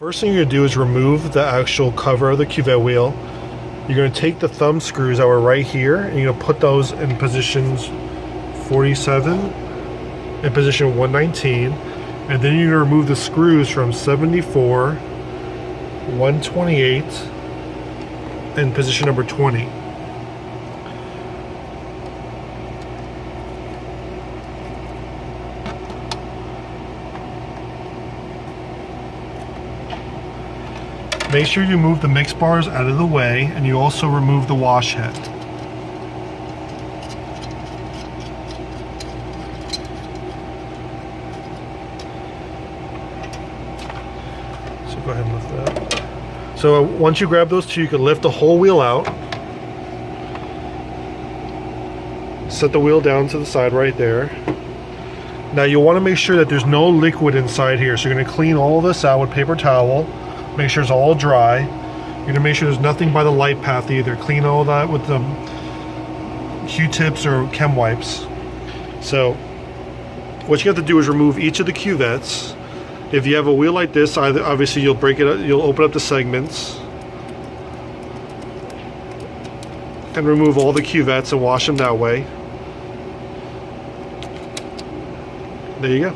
First thing you're going to do is remove the actual cover of the cuvette wheel. You're going to take the thumb screws that were right here and you're going to put those in positions 47 and position 119, and then you're going to remove the screws from 74, 128 and position number 20. Make sure you move the mix bars out of the way, and you also remove the wash head. So go ahead and lift that. So once you grab those two, you can lift the whole wheel out. Set the wheel down to the side right there. Now you want to make sure that there's no liquid inside here. So you're going to clean all of this out with paper towel. Make sure it's all dry. You're going to make sure there's nothing by the light path either. Clean all that with the Q-tips or chem wipes. So what you have to do is remove each of the cuvettes. If you have a wheel like this, obviously you'll break it up, you'll open up the segments and remove all the cuvettes and wash them that way. There you go.